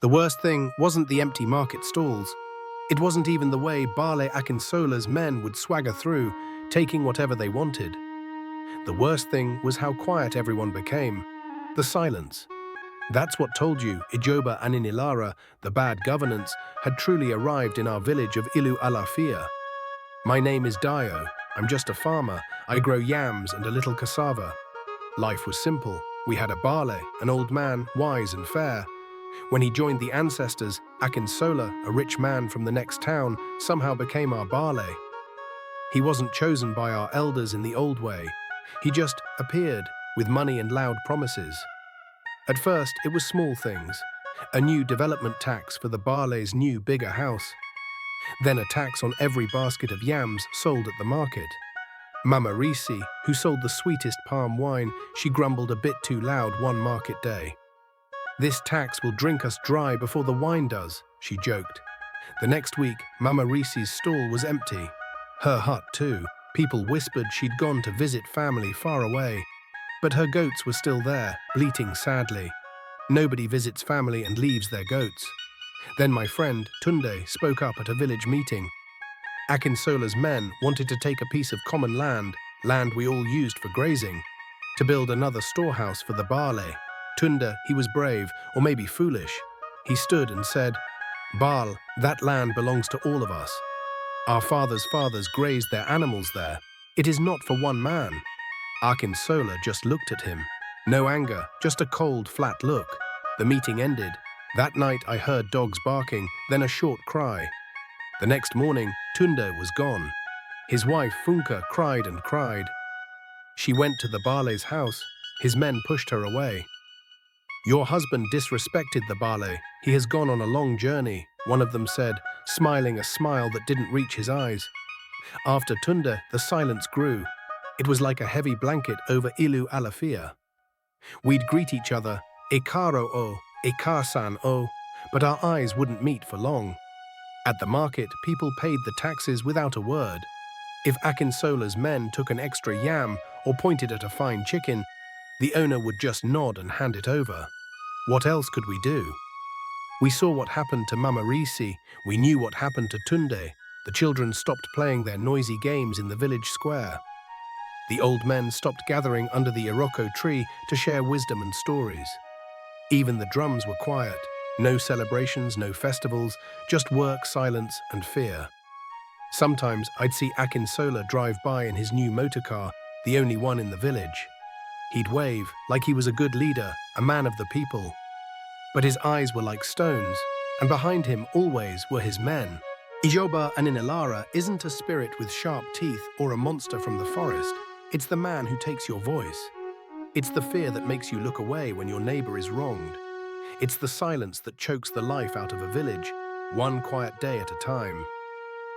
The worst thing wasn't the empty market stalls. It wasn't even the way Bale Akinsola's men would swagger through, taking whatever they wanted. The worst thing was how quiet everyone became. The silence. That's what told you Ijoba Aninilara, the bad governance, had truly arrived in our village of Ilu Alafia. My name is Dio. I'm just a farmer. I grow yams and a little cassava. Life was simple. We had a Bale, an old man, wise and fair. When he joined the ancestors, Akinsola, a rich man from the next town, somehow became our Bale. He wasn't chosen by our elders in the old way. He just appeared with money and loud promises. At first, it was small things. A new development tax for the Bale's new, bigger house. Then a tax on every basket of yams sold at the market. Mama Risi, who sold the sweetest palm wine, she grumbled a bit too loud one market day. "This tax will drink us dry before the wine does," she joked. The next week, Mama Risi's stall was empty. Her hut too. People whispered she'd gone to visit family far away. But her goats were still there, bleating sadly. Nobody visits family and leaves their goats. Then my friend, Tunde, spoke up at a village meeting. Akinsola's men wanted to take a piece of common land we all used for grazing, to build another storehouse for the Bale. Tunde, he was brave, or maybe foolish. He stood and said, "Baal, that land belongs to all of us. Our fathers' fathers grazed their animals there. It is not for one man." Akinsola just looked at him. No anger, just a cold, flat look. The meeting ended. That night I heard dogs barking, then a short cry. The next morning, Tunde was gone. His wife, Funka, cried and cried. She went to the Bale's house. His men pushed her away. "Your husband disrespected the Bale. He has gone on a long journey," one of them said, smiling a smile that didn't reach his eyes. After Tunde, the silence grew. It was like a heavy blanket over Ilu Alafia. We'd greet each other, "Ekaro o, Ekarsan o," but our eyes wouldn't meet for long. At the market, people paid the taxes without a word. If Akinsola's men took an extra yam or pointed at a fine chicken, the owner would just nod and hand it over. What else could we do? We saw what happened to Mama Risi. We knew what happened to Tunde. The children stopped playing their noisy games in the village square. The old men stopped gathering under the Iroko tree to share wisdom and stories. Even the drums were quiet. No celebrations, no festivals, just work, silence, and fear. Sometimes I'd see Akinsola drive by in his new motorcar, the only one in the village. He'd wave like he was a good leader, a man of the people. But his eyes were like stones, and behind him always were his men. Ijoba Aninilara isn't a spirit with sharp teeth or a monster from the forest. It's the man who takes your voice. It's the fear that makes you look away when your neighbor is wronged. It's the silence that chokes the life out of a village, one quiet day at a time.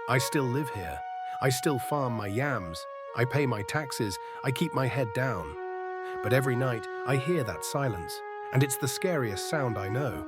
I still live here. I still farm my yams. I pay my taxes. I keep my head down. But every night I hear that silence, and it's the scariest sound I know.